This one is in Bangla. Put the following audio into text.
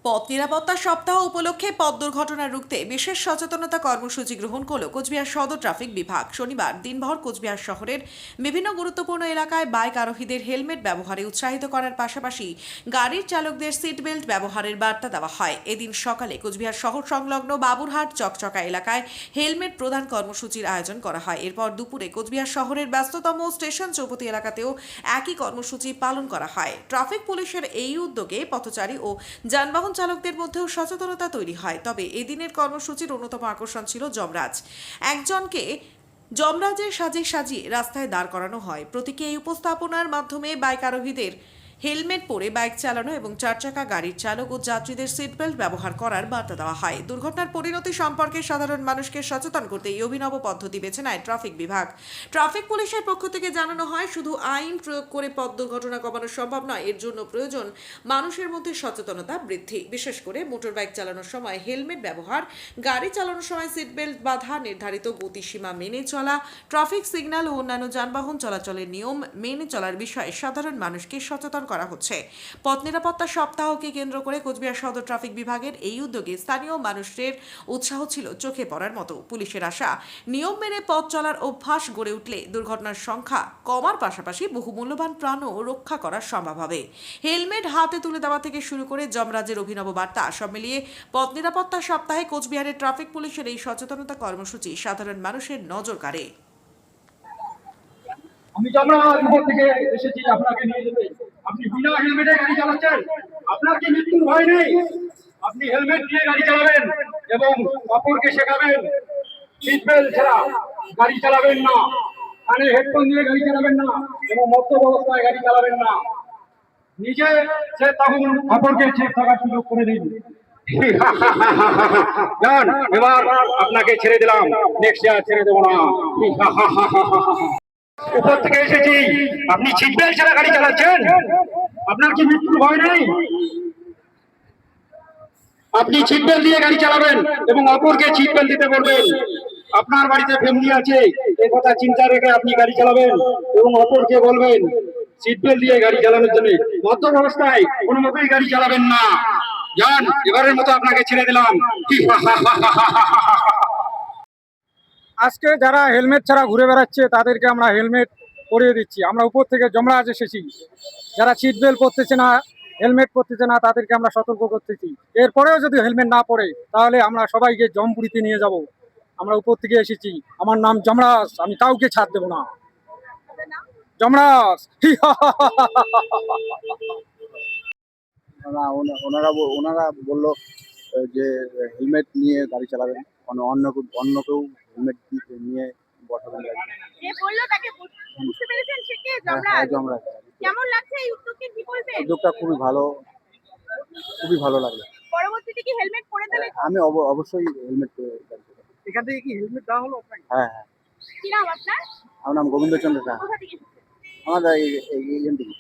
পথ নিরাপত্তা সপ্তাহ উপলক্ষে পথ দুর্ঘটনা রুখতে বিশেষ সচেতনতা কর্মসূচি গ্রহণ করল কোচবিহার সদর ট্রাফিক বিভাগ। শনিবার দিনভর কোচবিহার শহরের বিভিন্ন গুরুত্বপূর্ণ এলাকায় বাইক আরোহীদের হেলমেট ব্যবহারে উৎসাহিত করার পাশাপাশি গাড়ির চালকদের সিট বেল্ট ব্যবহারের বার্তা দেওয়া হয়। এদিন সকালে কোচবিহার শহর সংলগ্ন বাবুরহাট চকচকা এলাকায় হেলমেট প্রদান কর্মসূচির আয়োজন করা হয়। এরপর দুপুরে কোচবিহার শহরের ব্যস্ততম স্টেশন চৌপতি এলাকাতেও একই কর্মসূচি পালন করা হয়। ট্রাফিক পুলিশের এই উদ্যোগে পথচারী ও যানবাহন চালকদের মধ্যেও সচেতনতা তৈরি হয়। তবে এদিনের কর্মসূচির অন্যতম আকর্ষণ ছিল যমরাজ। একজনকে যমরাজের সাজে সাজিয়ে রাস্তায় দাঁড় করানো হয়। প্রতীকী এই উপস্থাপনার মাধ্যমে বাইক আরোহীদের হেলমেট পরে বাইক চালানো এবং চারচাকা গাড়ির চালক ও যাত্রীদের সিট বেল্ট ব্যবহার করার বার্তা দেওয়া হয়। দুর্ঘটনার পরিণতি সম্পর্কে সাধারণ মানুষকে সচেতন করতে এই অভিনব পদ্ধতি বেছে নেয় ট্রাফিক বিভাগ। ট্রাফিক পুলিশের পক্ষ থেকে জানানো হয়, শুধু আইন প্রয়োগ করে পথ দুর্ঘটনা কমানো সম্ভব নয়, এর জন্য প্রয়োজন মানুষের মধ্যে সচেতনতা বৃদ্ধি। বিশেষ করে মোটর বাইক চালানোর সময় হেলমেট ব্যবহার, গাড়ি চালানোর সময় সিট বেল্ট বাঁধা, নির্ধারিত গতিসীমা মেনে চলা, ট্রাফিক সিগন্যাল ও অন্যান্য যানবাহন চলাচলের নিয়ম মেনে চলার বিষয়ে সাধারণ মানুষকে সচেতন করা হচ্ছে। পথ নিরাপত্তা সপ্তাহকে কেন্দ্র করে কোচবিহার সদর ট্রাফিক বিভাগের এই উদ্যোগে স্থানীয় মানুষের উৎসাহ ছিল চোখে পড়ার মতো। পুলিশের আশা, নিয়ম মেনে পথ চলার অভ্যাস গড়ে উঠলে দুর্ঘটনার সংখ্যা কমার পাশাপাশি বহু মূল্যবান প্রাণও রক্ষা করা সম্ভব হবে। হেলমেট হাতে তুলে দেওয়া থেকে শুরু করে যমরাজের অভিনব বার্তা, সব মিলিয়ে পথ নিরাপত্তা সপ্তাহে কোচবিহারের ট্রাফিক পুলিশের এই সচেতনতা কর্মসূচি সাধারণ মানুষের নজর কাড়ে। আমি যমরাজ থেকে এসেছি আপনাকে নিয়ে যেতে। আপনি বিনা হেলমেটে গাড়ি চালাচ্ছেন, আপনার কি মৃত্যুর ভয় নেই? আপনি হেলমেট দিয়ে গাড়ি চালাবেন এবং অপরকে শেখাবেন সিট বেল্ট ছাড়া গাড়ি চালাবেন না, কানে হেডফোন দিয়ে গাড়ি চালাবেন না এবং মদ্য অবস্থায় গাড়ি চালাবেন না। নিজে সে তখন অপরকে থাকার সুযোগ করে দিন। যান, এবার আপনাকে ছেড়ে দিলাম, নেক্সট ইয়ার ছেড়ে দেবো না। উপর থেকে এসেছি, আপনি সিট বেল্ট ছাড়া গাড়ি চালাচ্ছেন, আপনার কি মৃত্যুর ভয় নেই? আপনি সিট বেল্ট দিয়ে গাড়ি চালাবেন এবং অপরকে সিট বেল্ট দিতে বলবেন। আপনার বাড়িতে ফ্যামিলি আছে, এই কথা চিন্তা রেখে আপনি গাড়ি চালাবেন এবং অপরকে বলবেন সিট বেল্ট দিয়ে গাড়ি চালানোর জন্য। মদ্য অবস্থায় কোনো মতেই গাড়ি চালাবেন না। যান, এবারের মতো আপনাকে ছেড়ে দিলাম। আজকে যারা হেলমেট ছাড়া ঘুরে বেড়াচ্ছে তাদেরকে আমরা হেলমেট পরিয়ে দিচ্ছি। আমরা উপর থেকে যমরাজ এসেছি। যারা সিট বেল্ট পরতেছে না, হেলমেট পরতেছে না, তাদেরকে আমরা সতর্ক করতেছি। এরপরেও যদি হেলমেট না পরে তাহলে আমরা সবাইকে জমপুরিতে নিয়ে যাব। আমরা উপর থেকে এসেছি। আমার নাম যমরাজ, আমি কাউকে ছাড় দেবো না। যমরাজ। ওনারা বললো যে হেলমেট নিয়ে গাড়ি চালাবেন, অন্য কেউ হেলমেট নিয়ে বসাবেন গাড়ি। যে বললো তাকে বুঝতে পেরেছেন সে কে? হ্যাঁ, যমরাজ। যমরাজ। কেমন লাগছে এই উদ্যোগকে, কি বলবেন? উদ্যোগটা খুবই ভালো লাগলো। পরবর্তীতে কি হেলমেট পরে দেবে? আমি অবশ্যই হেলমেট গাড়ি চালাবো। এখান থেকে কি হেলমেট দেওয়া হলো আপনাকে? হ্যাঁ হ্যাঁ। কি নাম আপনার? আমার নাম গোবিন্দচন্দ্র সাহা। কোথা থেকে এসেছেন? আমাদের এইখান থেকে।